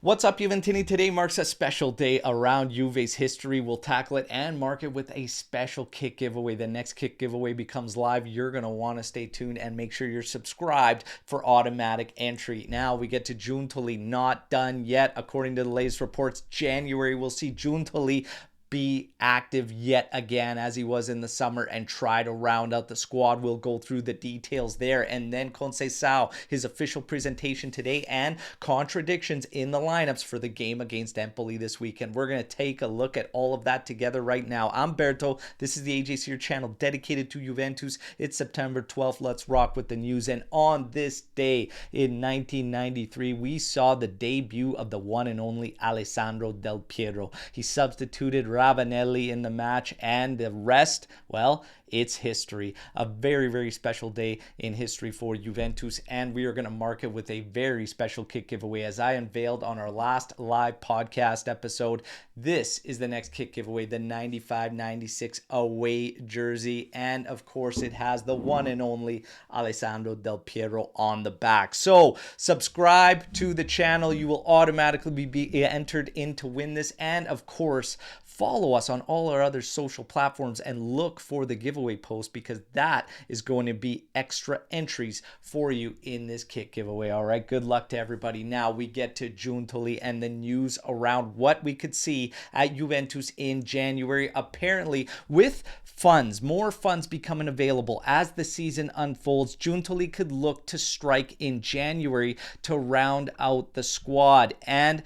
What's up, Juventini? Today marks a special day around Juve's history. We'll tackle it and mark it with a special kit giveaway. The next kit giveaway becomes live. You're going to want to stay tuned and make sure you're subscribed for automatic entry. Now we get to Giuntoli, not done yet. According to the latest reports, January we'll see Giuntoli be active yet again as he was in the summer and try to round out the squad. We'll go through the details there. And then Consa, his official presentation today and contradictions in the lineups for the game against Empoli this weekend. We're going to take a look at all of that together right now. I'm Berto. This is the AJ Sear channel dedicated to Juventus. It's September 12th. Let's rock with the news. And on this day in 1993, we saw the debut of the one and only Alessandro Del Piero. He substituted Ravanelli in the match, and the rest, well, it's history. A very, very special day in history for Juventus, and we are going to mark it with a very special kit giveaway. As I unveiled on our last live podcast episode, this is the next kit giveaway, the 95-96 away jersey, and of course it has the one and only Alessandro Del Piero on the back. So subscribe to the channel. You will automatically be entered in to win this, and of course follow us on all our other social platforms and look for the giveaway post, because that is going to be extra entries for you in this kit giveaway. All right, good luck to everybody. Now we get to Giuntoli and the news around what we could see at Juventus in January. Apparently, with more funds becoming available as the season unfolds, Giuntoli could look to strike in January to round out the squad. And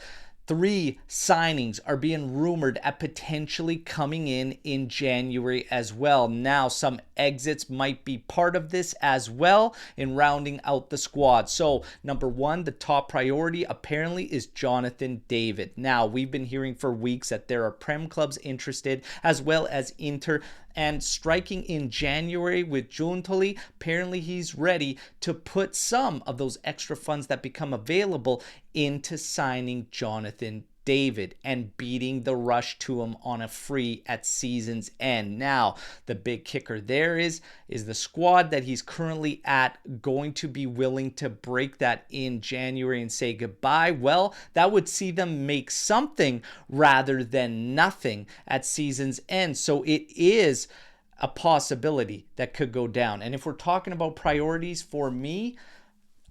3 signings are being rumored at potentially coming in January as well. Now, some exits might be part of this as well in rounding out the squad. So, number 1, the top priority apparently is Jonathan David. Now, we've been hearing for weeks that there are Prem clubs interested, as well as Inter. And striking in January with Giuntoli, apparently he's ready to put some of those extra funds that become available into signing Jonathan David and beating the rush to him on a free at season's end. Now, the big kicker there is the squad that he's currently at going to be willing to break that in January and say goodbye? Well, that would see them make something rather than nothing at season's end. So it is a possibility that could go down. And if we're talking about priorities for me,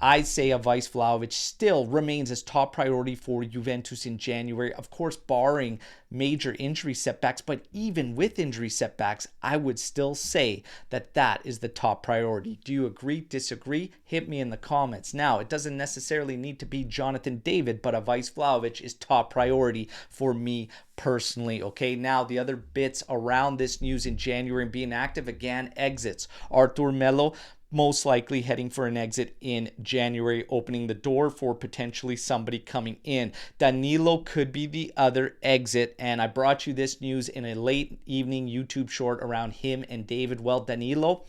I'd say a Vice Vlahovic still remains as top priority for Juventus in January. Of course, barring major injury setbacks, but even with injury setbacks, I would still say that that is the top priority. Do you agree, disagree? Hit me in the comments. Now, it doesn't necessarily need to be Jonathan David, but a Vice Vlahovic is top priority for me personally. Okay, now the other bits around this news in January and being active again, exits. Arthur Melo most likely heading for an exit in January, opening the door for potentially somebody coming in. Danilo could be the other exit, and I brought you this news in a late evening YouTube short around him and David. Well, Danilo,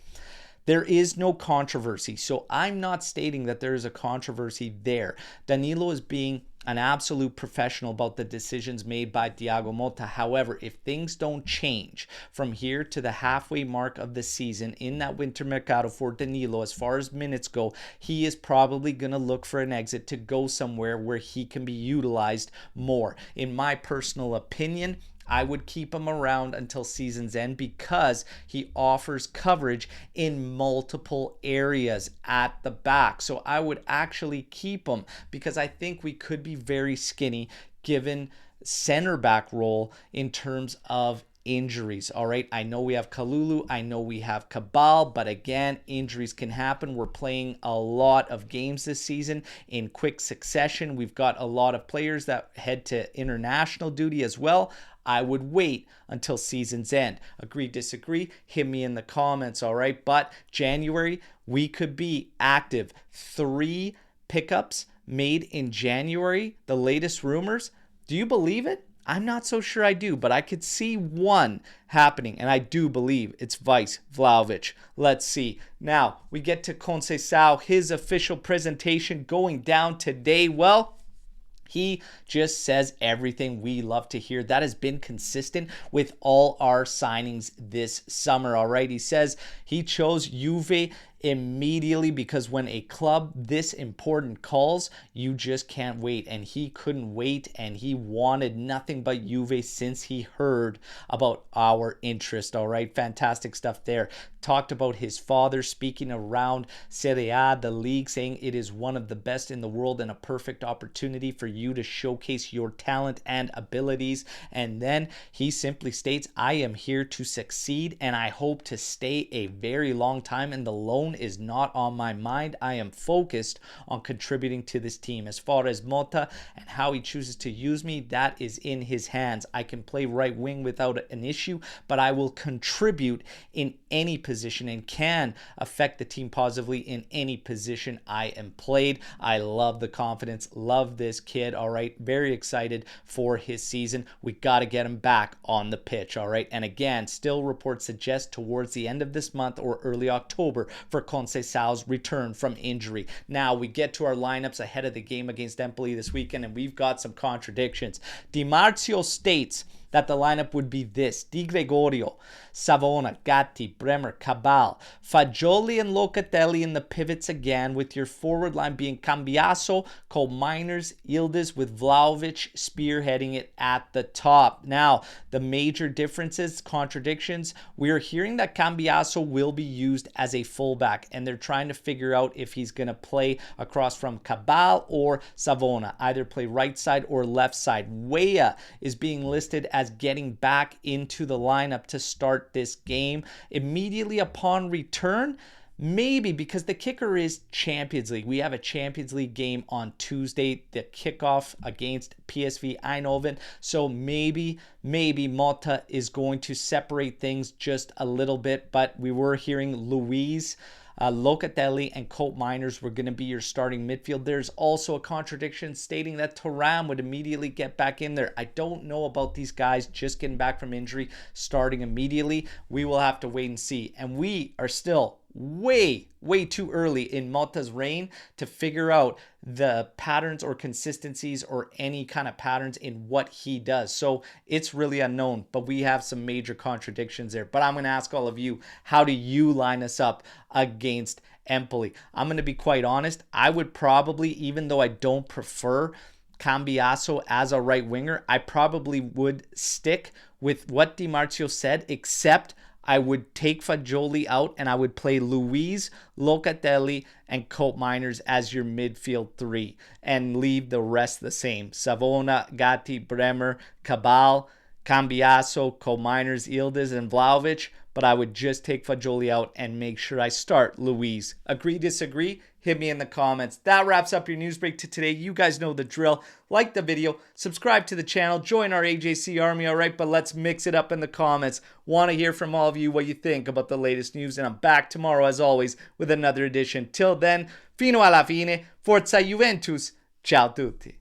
there is no controversy, so I'm not stating that there is a controversy there. Danilo is being an absolute professional about the decisions made by Thiago Motta. However, if things don't change from here to the halfway mark of the season in that winter mercado for Danilo, as far as minutes go, he is probably going to look for an exit to go somewhere where he can be utilized more. In my personal opinion, I would keep him around until season's end because he offers coverage in multiple areas at the back. So I would actually keep him because I think we could be very skinny given center back role in terms of injuries. All right, I know we have Kalulu, I know we have Cabal, but again, injuries can happen. We're playing a lot of games this season in quick succession. We've got a lot of players that head to international duty as well. I would wait until season's end. Agree, disagree? Hit me in the comments, all right? But January, we could be active. 3 pickups made in January, the latest rumors. Do you believe it? I'm not so sure I do, but I could see one happening, and I do believe it's Vice Vlahovic. Let's see. Now, we get to Consa, his official presentation going down today. Well, he just says everything we love to hear. That has been consistent with all our signings this summer, all right? He says he chose Juve immediately, because when a club this important calls, you just can't wait. And he couldn't wait, and he wanted nothing but Juve since he heard about our interest. All right, fantastic stuff there. Talked about his father speaking around Serie A, the league, saying it is one of the best in the world and a perfect opportunity for you to showcase your talent and abilities. And then he simply states, I am here to succeed and I hope to stay a very long time, and the loan is not on my mind. I am focused on contributing to this team. As far as Motta and how he chooses to use me, that is in his hands. I can play right wing without an issue, but I will contribute in any position and can affect the team positively in any position I am played. I love the confidence, love this kid. All right, very excited for his season. We got to get him back on the pitch. All right, and again, still reports suggest towards the end of this month or early October for Consa's return from injury. Now we get to our lineups ahead of the game against Empoli this weekend, and we've got some contradictions. Di Marzio states that the lineup would be this: Di Gregorio, Savona, Gatti, Bremer, Cabal, Fagioli, and Locatelli in the pivots again, with your forward line being Cambiaso, Cole Miners, Yildiz, with Vlahovic spearheading it at the top. Now, the major differences, contradictions, we are hearing that Cambiaso will be used as a fullback, and they're trying to figure out if he's going to play across from Cabal or Savona, either play right side or left side. Weah is being listed as getting back into the lineup to start this game immediately upon return. Maybe, because the kicker is Champions League. We have a Champions League game on Tuesday, the kickoff against PSV Eindhoven. So maybe Motta is going to separate things just a little bit. But we were hearing Luiz, Locatelli, and Colt Miners were going to be your starting midfield. There's also a contradiction stating that Thuram would immediately get back in there. I don't know about these guys just getting back from injury, starting immediately. We will have to wait and see. And we are still way too early in Motta's reign to figure out the patterns or consistencies or any kind of patterns in what he does. So it's really unknown, but we have some major contradictions there. But I'm going to ask all of you, how do you line us up against Empoli? I'm going to be quite honest. I would probably, even though I don't prefer Cambiaso as a right winger, I probably would stick with what Di Marzio said, except I would take Fagioli out and I would play Luiz, Locatelli, and Colt Miners as your midfield three and leave the rest the same. Savona, Gatti, Bremer, Cabal, Cambiaso, Colt Miners, Yildiz, and Vlahovic. But I would just take Fagioli out and make sure I start Luiz. Agree, disagree? Hit me in the comments. That wraps up your news break to today. You guys know the drill. Like the video, subscribe to the channel, join our AJC army, all right? But let's mix it up in the comments. Want to hear from all of you what you think about the latest news. And I'm back tomorrow, as always, with another edition. Till then, fino alla fine, forza Juventus. Ciao tutti.